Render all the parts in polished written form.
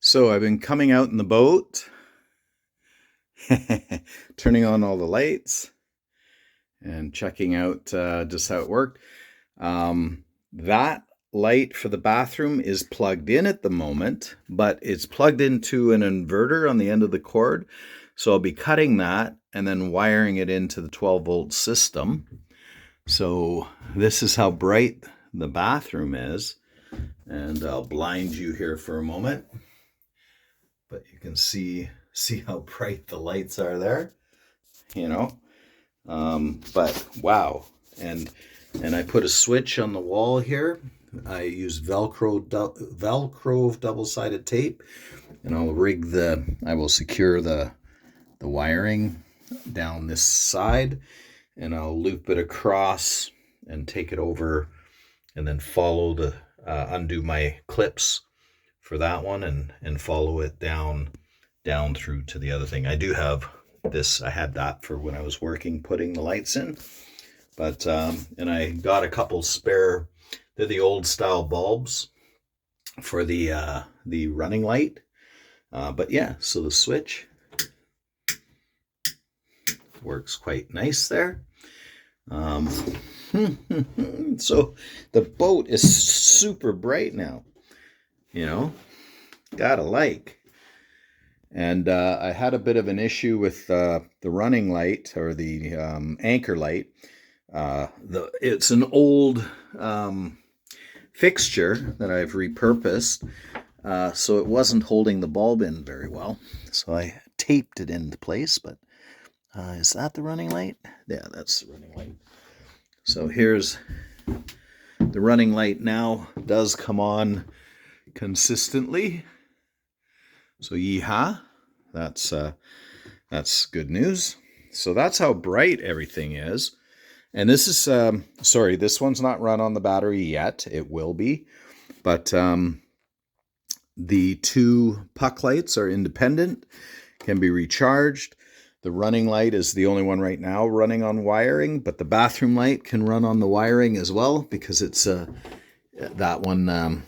So I've been coming out in the boat, turning on all the lights, and checking out just how it worked. That light for the bathroom is plugged in at the moment, but it's plugged into an inverter on the end of the cord. So I'll be cutting that and then wiring it into the 12-volt system. So this is how bright the bathroom is. And I'll blind you here for a moment. But you can see how bright the lights are there, you know. But wow, and I put a switch on the wall here. I use Velcro double-sided tape, and I will secure the wiring down this side, and I'll loop it across and take it over, and then follow the undo my clips for that one and follow it down through to the other thing. I do have this. I had that for when I was working putting the lights in, but and I got a couple spare. They're the old style bulbs for the running light. But yeah, so the switch works quite nice there. So the boat is super bright now. You know, gotta like. And I had a bit of an issue with the running light, or the anchor light. It's an old fixture that I've repurposed, so it wasn't holding the bulb in very well. So I taped it into place, but is that the running light? Yeah, that's the running light. So here's the running light now. Does come on consistently. So yeehaw, that's good news. So that's how bright everything is. And this is, sorry, this one's not run on the battery yet. It will be. But the two puck lights are independent, can be recharged. The running light is the only one right now running on wiring, but the bathroom light can run on the wiring as well, because it's that one,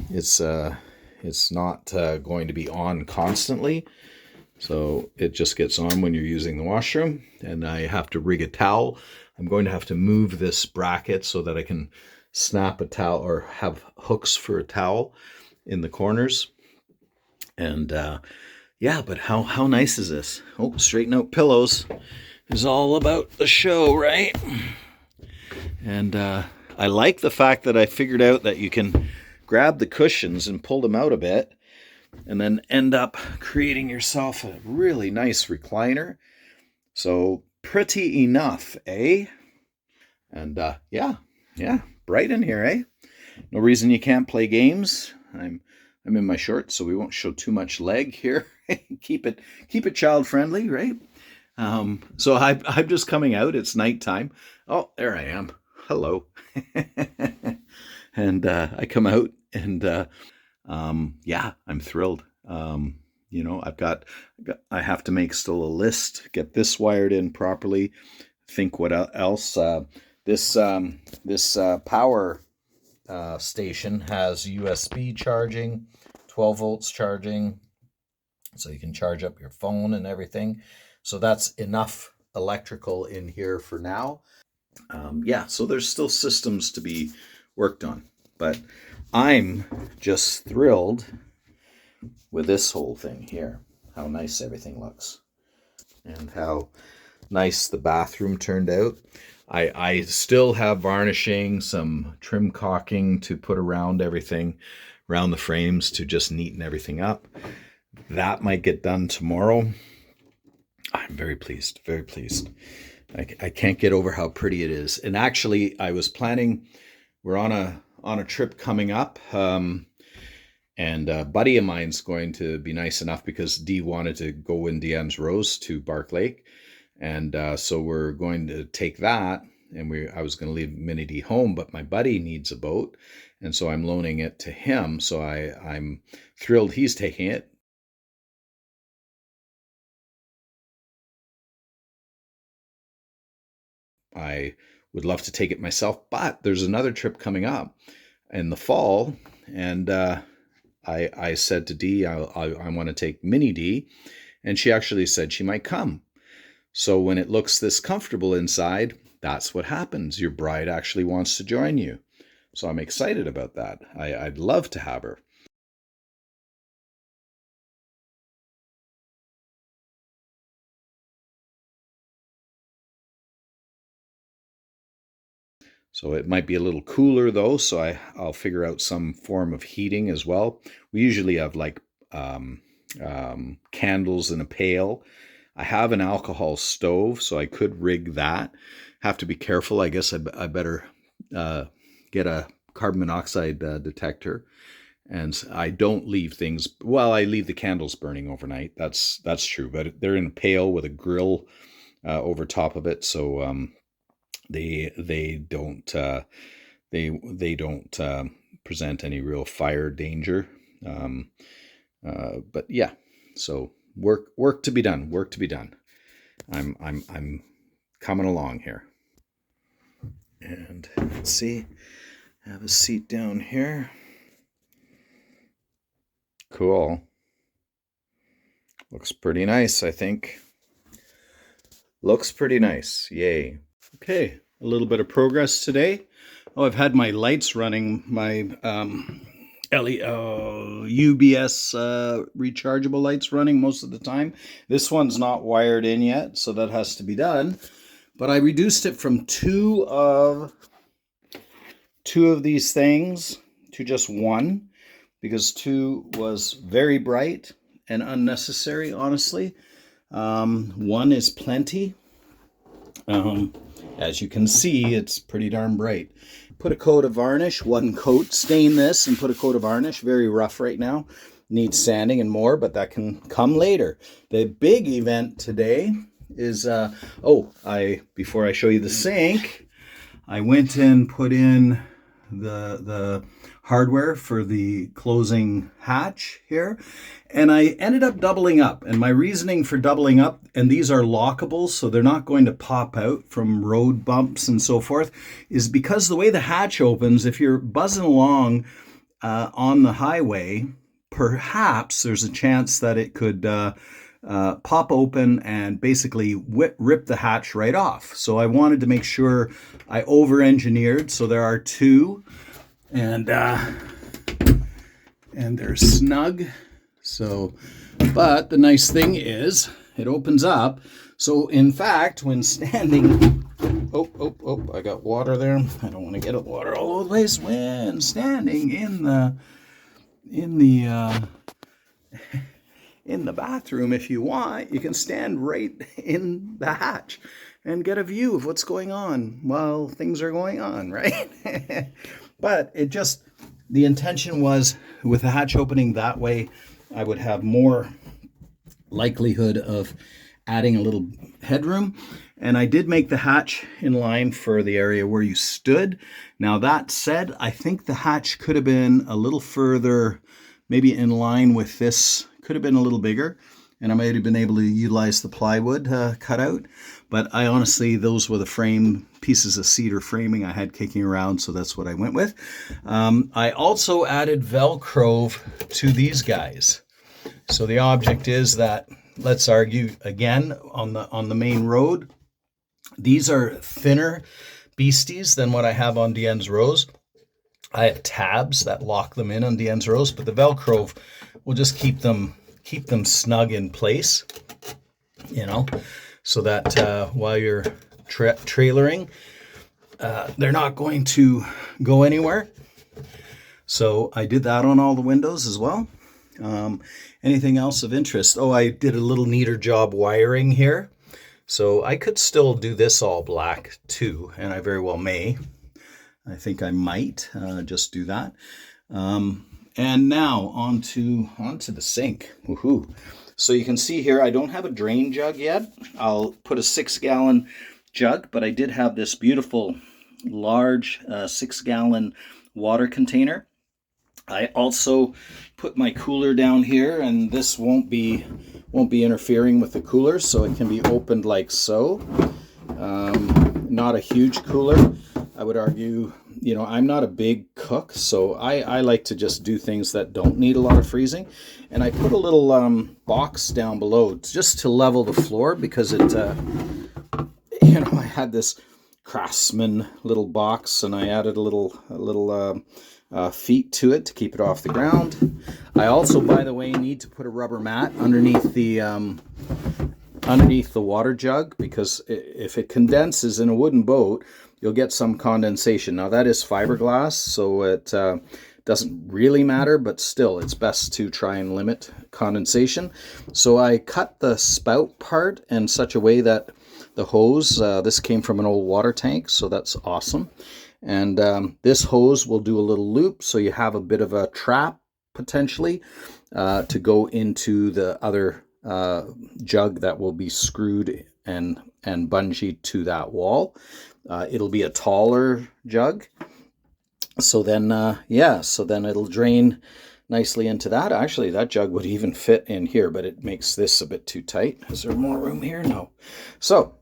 it's not going to be on constantly. So it just gets on when you're using the washroom, and I have to rig a towel. I'm going to have to move this bracket so that I can snap a towel, or have hooks for a towel in the corners. And yeah, but how nice is this? Oh, straighten out pillows is all about the show, right? And I like the fact that I figured out that you can grab the cushions and pull them out a bit, and then end up creating yourself a really nice recliner. So pretty enough, eh? And yeah, bright in here, eh? No reason you can't play games. I'm in my shorts, so we won't show too much leg here. keep it child friendly, right? So I'm just coming out. It's nighttime. Oh, there I am. Hello. And I come out, and yeah, I'm thrilled. You know, I have to make still a list, get this wired in properly. Think what else. This power station has USB charging, 12 volts charging, so you can charge up your phone and everything. So that's enough electrical in here for now. Yeah, so there's still systems to be worked on, but I'm just thrilled with this whole thing here. How nice everything looks, and how nice the bathroom turned out. I still have varnishing, some trim caulking to put around everything, around the frames, to just neaten everything up. That might get done tomorrow. I'm very pleased, very pleased. I can't get over how pretty it is. And actually, I was planning, we're on a trip coming up, and a buddy of mine's going to be nice enough, because Dee wanted to go in Deanne's Rose to Bark Lake. And so we're going to take that, and I was going to leave MiniD home, but my buddy needs a boat, and so I'm loaning it to him. So I'm thrilled he's taking it. I would love to take it myself, but there's another trip coming up in the fall, and I said to Dee, I want to take MiniD, and she actually said she might come. So when it looks this comfortable inside, that's what happens. Your bride actually wants to join you. So I'm excited about that. I'd love to have her. So it might be a little cooler though, so I'll figure out some form of heating as well. We usually have like candles in a pail. I have an alcohol stove, so I could rig that. Have to be careful. I guess I better get a carbon monoxide detector. And I don't leave things. Well, I leave the candles burning overnight. That's true. But they're in a pail with a grill over top of it, so they don't they don't present any real fire danger. Um, but yeah, so work to be done. Work to be done. I'm coming along here. And let's see, have a seat down here. Cool. Looks pretty nice, I think. Looks pretty nice. Yay. Okay, a little bit of progress today. Oh, I've had my lights running, my UBS rechargeable lights running most of the time. This one's not wired in yet, so that has to be done. But I reduced it from two of these things to just one, because two was very bright and unnecessary, honestly. One is plenty. As you can see, it's pretty darn bright. Put a coat of varnish, one coat, stain this and put a coat of varnish. Very rough right now. Needs sanding and more, but that can come later. The big event today is, before I show you the sink, I went and put in the hardware for the closing hatch here, and I ended up doubling up. And my reasoning for doubling up, and these are lockable, so they're not going to pop out from road bumps and so forth, is because the way the hatch opens, if you're buzzing along on the highway, perhaps there's a chance that it could pop open and basically rip the hatch right off. So I wanted to make sure I over-engineered. So there are two, and they're snug. So, but the nice thing is it opens up. So in fact, when standing, I got water there. I don't want to get water all over the place. When standing in the bathroom, if you want, you can stand right in the hatch and get a view of what's going on while things are going on, right? But the intention was, with the hatch opening that way, I would have more likelihood of adding a little headroom. And I did make the hatch in line for the area where you stood. Now that said, I think the hatch could have been a little further, maybe in line with this. Could have been a little bigger, and I might have been able to utilize the plywood cutout. But I honestly, those were the pieces of cedar framing I had kicking around, so that's what I went with. I also added Velcro to these guys. So the object is that, let's argue again, on the main road, these are thinner beasties than what I have on Dien's Rose. I have tabs that lock them in on Dien's Rose, but the Velcro will just keep them snug in place, so that while you're trailering, they're not going to go anywhere. So I did that on all the windows as well. Anything else of interest? Oh, I did a little neater job wiring here. So I could still do this all black too, and I very well may. I think I might just do that. And now onto the sink. Woohoo! So you can see here, I don't have a drain jug yet. I'll put a 6-gallon jug, but I did have this beautiful large 6-gallon water container. I also put my cooler down here, and this won't be interfering with the cooler, so it can be opened like so. Not a huge cooler. I would argue you know, I'm not a big cook, so I like to just do things that don't need a lot of freezing. And I put a little box down below just to level the floor, because it, you know, I had this Craftsman little box, and I added a little feet to it to keep it off the ground. I also, by the way, need to put a rubber mat underneath the water jug, because if it condenses in a wooden boat, you'll get some condensation. Now that is fiberglass, so it doesn't really matter, but still it's best to try and limit condensation. So I cut the spout part in such a way that the hose, this came from an old water tank, so that's awesome. And this hose will do a little loop, so you have a bit of a trap potentially to go into the other jug that will be screwed and bungeed to that wall. It'll be a taller jug, so then so then it'll drain nicely into that. Actually, that jug would even fit in here, but it makes this a bit too tight. Is there more room here? No. So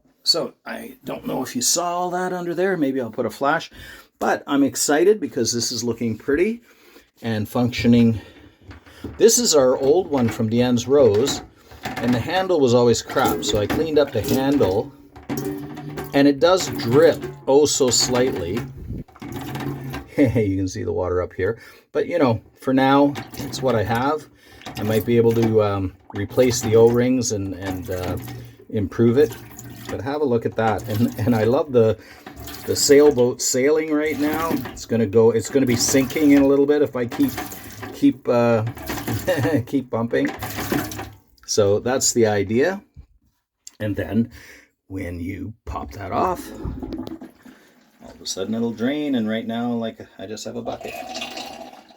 I don't know if you saw all that under there. Maybe I'll put a flash, but I'm excited because this is looking pretty and functioning. This is our old one from Deanne's Rose, and the handle was always crap, so I cleaned up the handle, and it does drip oh so slightly. You can see the water up here, but you know, for now it's what I have. I might be able to replace the O-rings and improve it, but have a look at that. And I love the sailboat sailing right now. It's gonna be sinking in a little bit if I keep keep bumping. So that's the idea. And then when you pop that off, all of a sudden it'll drain. And right now, like, I just have a bucket.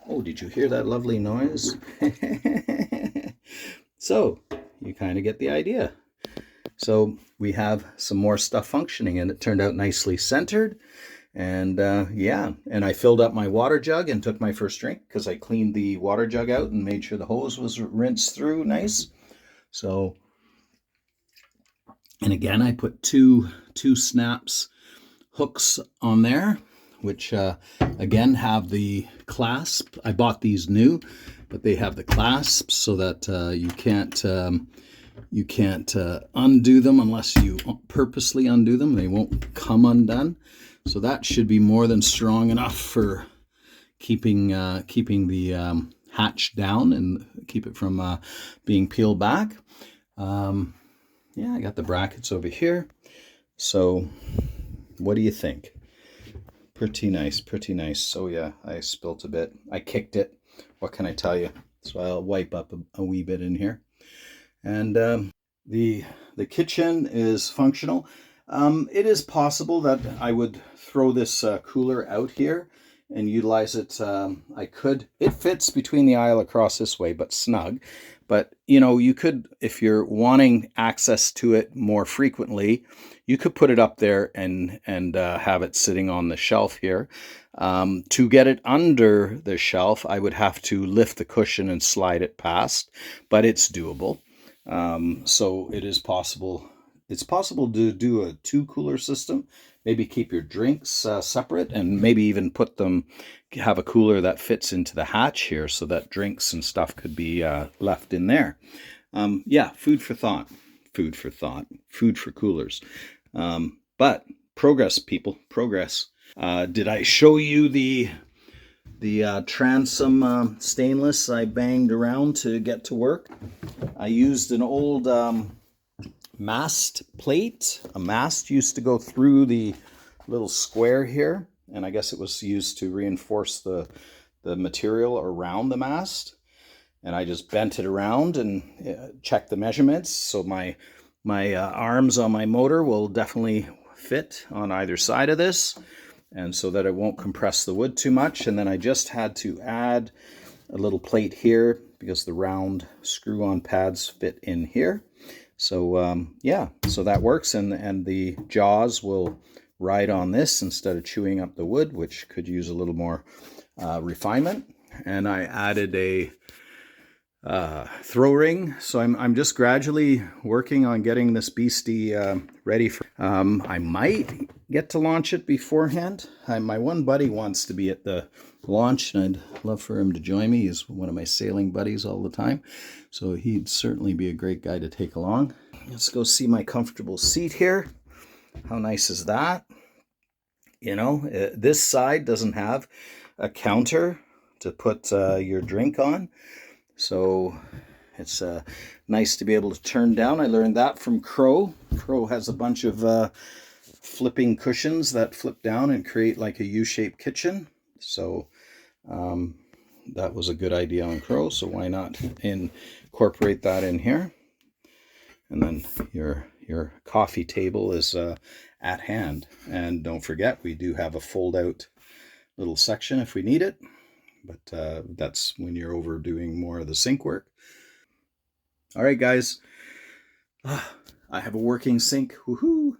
Oh, did you hear that lovely noise? So you kind of get the idea. So we have some more stuff functioning, and it turned out nicely centered. And yeah, and I filled up my water jug and took my first drink, because I cleaned the water jug out and made sure the hose was rinsed through nice. So, and again, I put two snaps hooks on there, which again have the clasp. I bought these new, but they have the clasps so that you can't undo them unless you purposely undo them. They won't come undone. So that should be more than strong enough for keeping the hatch down and keep it from being peeled back. Yeah, I got the brackets over here. So what do you think? Pretty nice, pretty nice. Oh yeah, I spilt a bit. I kicked it. What can I tell you? So I'll wipe up a wee bit in here. And the kitchen is functional. It is possible that I would throw this cooler out here and utilize it. I could. It fits between the aisle across this way, but snug. But, you know, you could, if you're wanting access to it more frequently, you could put it up there and have it sitting on the shelf here. To get it under the shelf, I would have to lift the cushion and slide it past, but it's doable. So it is possible. It's possible to do a 2-cooler system. Maybe keep your drinks separate, and maybe even have a cooler that fits into the hatch here, so that drinks and stuff could be left in there. Yeah, food for thought. Food for thought. Food for coolers. But progress, people, progress. Did I show you the transom stainless I banged around to get to work? I used an old mast plate. A mast used to go through the little square here, and I guess it was used to reinforce the material around the mast. And I just bent it around and checked the measurements, so my arms on my motor will definitely fit on either side of this, and so that it won't compress the wood too much. And then I just had to add a little plate here because the round screw-on pads fit in here. So yeah, so that works, and the jaws will ride on this instead of chewing up the wood, which could use a little more refinement. And I added a throw ring. So I'm just gradually working on getting this beastie ready for. I might get to launch it beforehand. My one buddy wants to be at the launch, and I'd love for him to join me. He's one of my sailing buddies all the time, so he'd certainly be a great guy to take along. Let's go see my comfortable seat here. How nice is that? You know, this side doesn't have a counter to put your drink on, so it's nice to be able to turn down. I learned that from Crow. Crow has a bunch of flipping cushions that flip down and create like a U-shaped kitchen. So that was a good idea on Crow, so why not incorporate that in here? And then your coffee table is at hand. And don't forget, we do have a fold-out little section if we need it, but that's when you're overdoing more of the sink work. All right, guys. I have a working sink. Woohoo!